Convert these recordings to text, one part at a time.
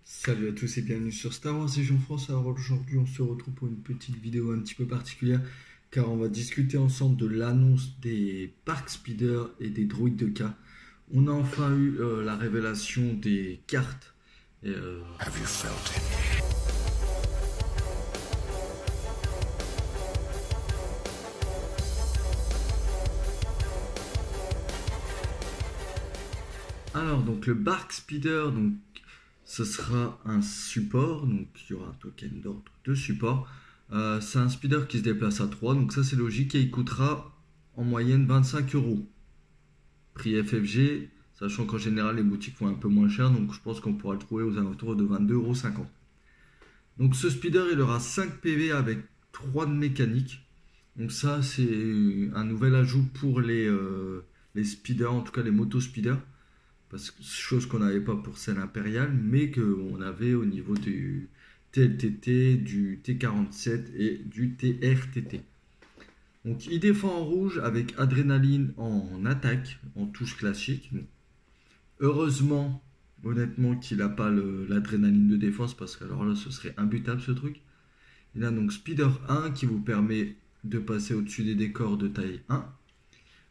Salut à tous et bienvenue sur Star Wars et Jean-France. Alors aujourd'hui on se retrouve pour une petite vidéo un petit peu particulière car on va discuter ensemble de l'annonce des Park Speeder et des droïdes de K. On a enfin eu la révélation des cartes. Et, Have you felt it? Alors donc le Bark Speeder, donc ce sera un support, donc il y aura un token d'ordre de support. C'est un speeder qui se déplace à 3, donc ça c'est logique et il coûtera en moyenne 25 euros. Prix FFG, sachant qu'en général les boutiques font un peu moins cher, donc je pense qu'on pourra le trouver aux alentours de 22,50 euros. Donc ce speeder il aura 5 PV avec 3 de mécanique. Donc ça c'est un nouvel ajout pour les speeders, en tout cas les motos speeders. Parce que chose qu'on n'avait pas pour celle impériale, mais qu'on avait au niveau du TLTT, du T47 et du TRTT. Donc il défend en rouge avec adrénaline en attaque, en touche classique. Heureusement, honnêtement, qu'il n'a pas l'adrénaline de défense, parce que alors là ce serait imbutable ce truc. Il a donc Speeder 1 qui vous permet de passer au-dessus des décors de taille 1.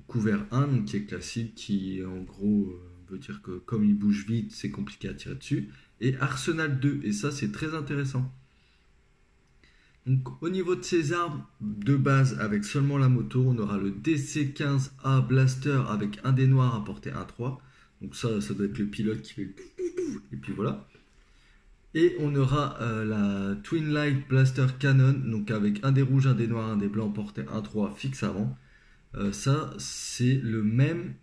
Couvert 1, donc qui est classique, qui en gros veut dire que comme il bouge vite, c'est compliqué à tirer dessus. Et Arsenal 2, et ça c'est très intéressant. Donc au niveau de ses armes de base, avec seulement la moto, on aura le DC-15A Blaster avec un dé noir à portée 1-3. Donc ça doit être le pilote qui fait le et puis voilà. Et on aura la Twin Light Blaster Cannon, donc avec un dé rouge, un dé noir, un dé blanc portée 1-3 fixe avant. Ça c'est le même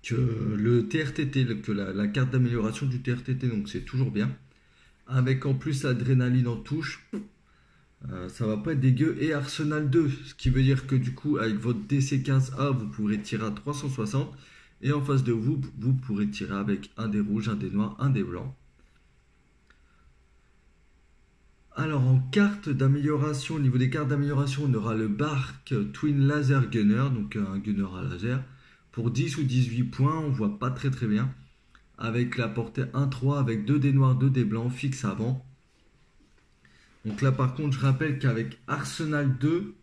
que le TRTT, que la carte d'amélioration du TRTT, donc c'est toujours bien. Avec en plus l'adrénaline en touche, ça va pas être dégueu. Et Arsenal 2, ce qui veut dire que du coup, avec votre DC-15A, vous pourrez tirer à 360. Et en face de vous, vous pourrez tirer avec un dé rouge, un dé noir, un dé blanc. Alors en carte d'amélioration, au niveau des cartes d'amélioration, on aura le Bark Twin Laser Gunner, donc un gunner à laser. Pour 10 ou 18 points, on voit pas très bien. Avec la portée 1-3, avec 2 dés noirs, 2 dés blancs, fixe avant. Donc là par contre, je rappelle qu'avec Arsenal 2,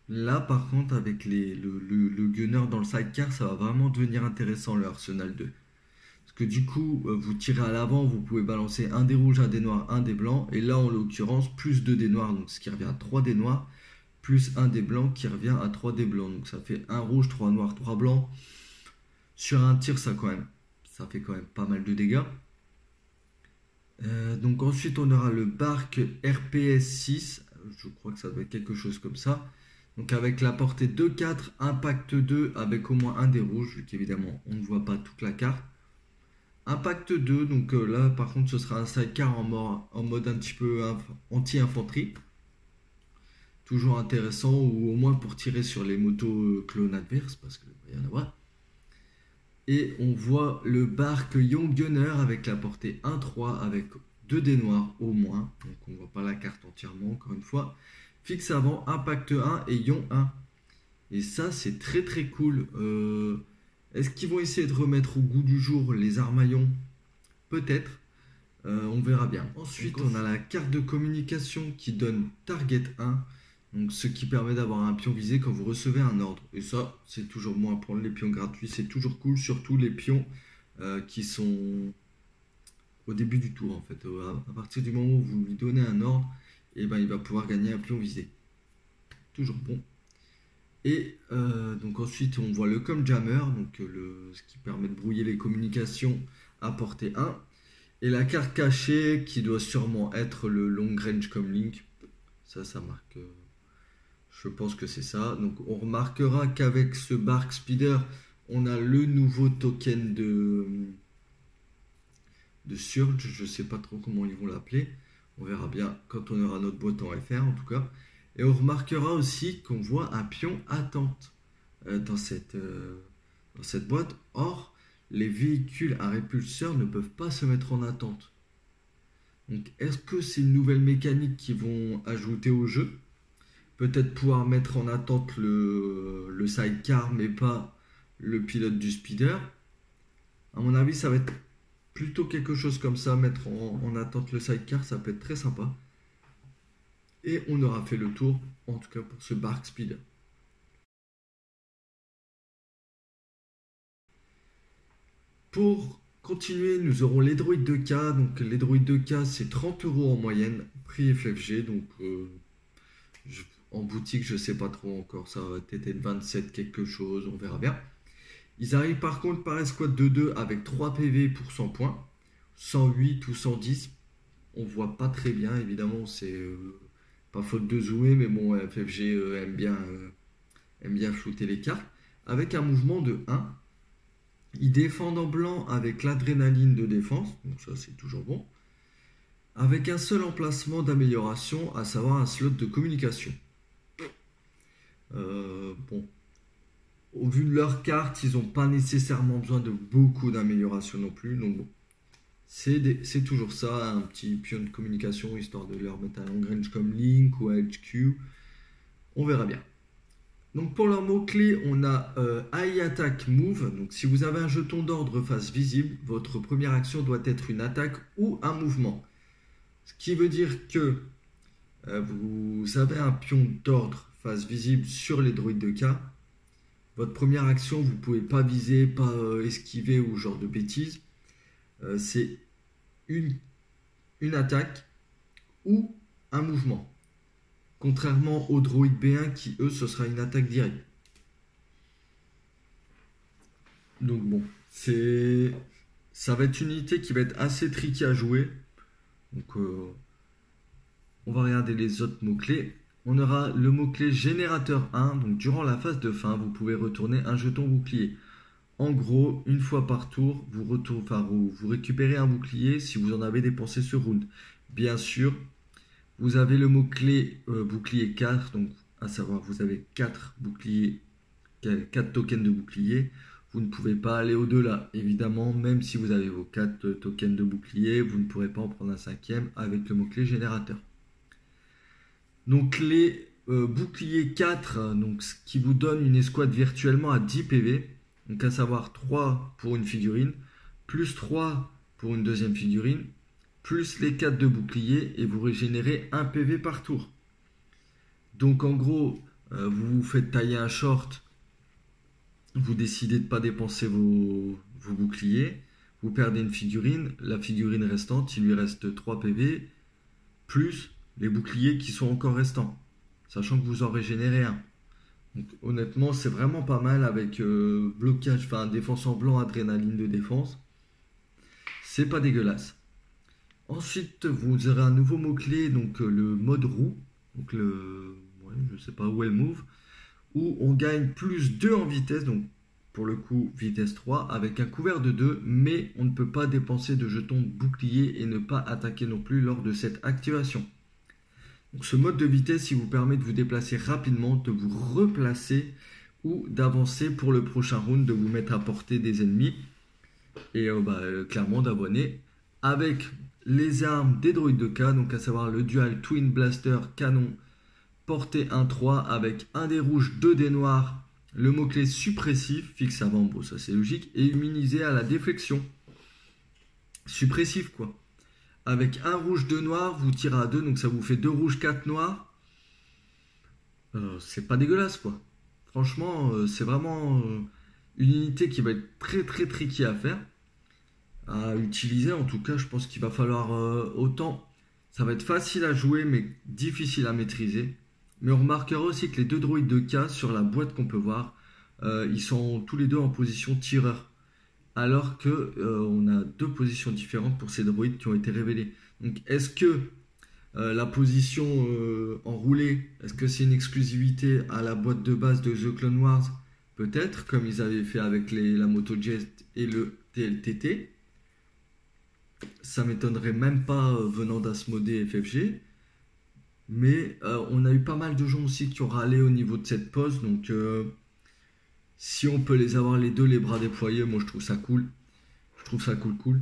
là par contre, avec le gunner dans le sidecar, ça va vraiment devenir intéressant le Arsenal 2. Parce que du coup, vous tirez à l'avant, vous pouvez balancer un dé rouge, un dé noir, un dé blanc. Et là en l'occurrence, plus 2 dés noirs, donc ce qui revient à 3 dés noirs. Plus un dé blanc qui revient à 3 dés blancs. Donc ça fait 1 rouge, 3 noirs, 3 blancs. Sur un tir, ça fait quand même pas mal de dégâts. Donc ensuite, on aura le Bark RPS 6. Je crois que ça doit être quelque chose comme ça. Donc avec la portée 2-4, impact 2 avec au moins un dé rouge, vu qu'évidemment on ne voit pas toute la carte. Impact 2, donc là par contre ce sera un sidecar en mode un petit peu anti-infanterie. Toujours intéressant, ou au moins pour tirer sur les motos clones adverses, parce qu'il va y en avoir. Et on voit le Bark Young Gunner avec la portée 1-3 avec 2 dés noirs au moins. Donc on ne voit pas la carte entièrement encore une fois. Fixe avant, impact 1 et Young 1. Et ça c'est très cool. Est-ce qu'ils vont essayer de remettre au goût du jour les armaillons? Peut-être. On verra bien. Ensuite on a la carte de communication qui donne Target 1. Donc, ce qui permet d'avoir un pion visé quand vous recevez un ordre. Et ça, c'est toujours bon à prendre. Les pions gratuits, c'est toujours cool. Surtout les pions qui sont au début du tour, en fait. À partir du moment où vous lui donnez un ordre, et ben, il va pouvoir gagner un pion visé. Toujours bon. Et donc ensuite, on voit le Jammer, donc ce qui permet de brouiller les communications à portée 1. Et la carte cachée, qui doit sûrement être le Long Range Comlink. Ça marque... Je pense que c'est ça. Donc on remarquera qu'avec ce Bark Speeder, on a le nouveau token de Surge. Je ne sais pas trop comment ils vont l'appeler. On verra bien quand on aura notre boîte en FR en tout cas. Et on remarquera aussi qu'on voit un pion attente dans cette boîte. Or, les véhicules à répulseur ne peuvent pas se mettre en attente. Donc est-ce que c'est une nouvelle mécanique qu'ils vont ajouter au jeu? Peut-être pouvoir mettre en attente le sidecar, mais pas le pilote du speeder. À mon avis, ça va être plutôt quelque chose comme ça, mettre en attente le sidecar, ça peut être très sympa. Et on aura fait le tour, en tout cas pour ce Bark Speeder. Pour continuer, nous aurons les droïdes 2K. Donc les droïdes 2K, c'est 30 € en moyenne, prix FFG. Donc en boutique, je sais pas trop encore, ça va peut-être être 27 quelque chose, on verra bien. Ils arrivent par contre par escouade de 2 avec 3 PV pour 100 points, 108 ou 110. On voit pas très bien, évidemment, c'est pas faute de zoomer, mais bon, FFG aime bien flouter les cartes. Avec un mouvement de 1. Ils défendent en blanc avec l'adrénaline de défense, donc ça c'est toujours bon. Avec un seul emplacement d'amélioration, à savoir un slot de communication. Bon, au vu de leur carte, ils n'ont pas nécessairement besoin de beaucoup d'amélioration non plus, donc bon. C'est toujours ça, un petit pion de communication, histoire de leur mettre un long range comme Link ou HQ. On verra bien. Donc pour leurs mots-clés, on a High Attack Move. Donc si vous avez un jeton d'ordre face visible, votre première action doit être une attaque ou un mouvement. Ce qui veut dire que vous avez un pion d'ordre face visible sur les droïdes de K. Votre première action, vous ne pouvez pas viser, pas esquiver ou genre de bêtises. C'est une attaque ou un mouvement. Contrairement aux droïdes B1 qui, eux, ce sera une attaque directe. Donc bon, ça va être une unité qui va être assez tricky à jouer. Donc on va regarder les autres mots-clés. On aura le mot-clé générateur 1. Donc durant la phase de fin, vous pouvez retourner un jeton bouclier. En gros, une fois par tour, vous récupérez un bouclier si vous en avez dépensé ce round. Bien sûr, vous avez le mot-clé bouclier 4, donc à savoir vous avez 4 boucliers, 4 tokens de bouclier. Vous ne pouvez pas aller au-delà. Évidemment, même si vous avez vos 4 tokens de bouclier, vous ne pourrez pas en prendre un 5e avec le mot-clé générateur. Donc les boucliers 4, donc, ce qui vous donne une escouade virtuellement à 10 PV. Donc à savoir 3 pour une figurine, plus 3 pour une deuxième figurine, plus les 4 de bouclier, et vous régénérez 1 PV par tour. Donc en gros, vous vous faites tailler un short, vous décidez de ne pas dépenser vos boucliers, vous perdez une figurine, la figurine restante, il lui reste 3 PV, plus les boucliers qui sont encore restants, sachant que vous en régénérez un. Donc, honnêtement, c'est vraiment pas mal avec blocage, enfin défense en blanc, adrénaline de défense. C'est pas dégueulasse. Ensuite, vous aurez un nouveau mot-clé, donc le mode roue, donc je sais pas où elle move, où on gagne plus 2 en vitesse, donc pour le coup vitesse 3, avec un couvert de 2, mais on ne peut pas dépenser de jetons bouclier et ne pas attaquer non plus lors de cette activation. Donc ce mode de vitesse, il vous permet de vous déplacer rapidement, de vous replacer ou d'avancer pour le prochain round, de vous mettre à portée des ennemis et clairement d'abonner avec les armes des droïdes de K, donc à savoir le dual Twin Blaster canon portée 1-3 avec un dé rouge, 2 dés noirs, le mot-clé suppressif, fixe avant, bon ça c'est logique, et immunisé à la déflexion. Suppressif quoi. Avec un rouge, 2 noirs, vous tirez à 2, donc ça vous fait 2 rouges, 4 noirs. C'est pas dégueulasse quoi. Franchement, c'est vraiment une unité qui va être très très tricky à faire, à utiliser. En tout cas, je pense qu'il va falloir autant. Ça va être facile à jouer, mais difficile à maîtriser. Mais on remarquera aussi que les deux droïdes de K sur la boîte qu'on peut voir, ils sont tous les deux en position tireur. Alors que on a 2 positions différentes pour ces droïdes qui ont été révélés. Donc est-ce que la position enroulée, est-ce que c'est une exclusivité à la boîte de base de The Clone Wars? Peut-être, comme ils avaient fait avec la Motojet et le TLTT. Ça m'étonnerait même pas venant d'Asmodée FFG. Mais on a eu pas mal de gens aussi qui ont râlé au niveau de cette pose. Donc si on peut les avoir les deux, les bras déployés, moi je trouve ça cool. Je trouve ça cool.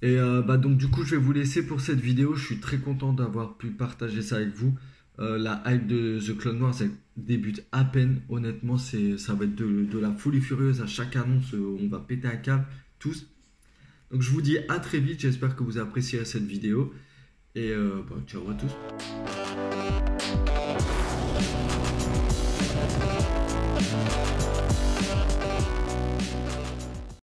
Et donc du coup je vais vous laisser pour cette vidéo. Je suis très content d'avoir pu partager ça avec vous. La hype de The Clone Wars elle débute à peine. Honnêtement ça va être de la folie furieuse. À chaque annonce on va péter un câble tous. Donc je vous dis à très vite, j'espère que vous apprécierez cette vidéo. Et ciao à tous.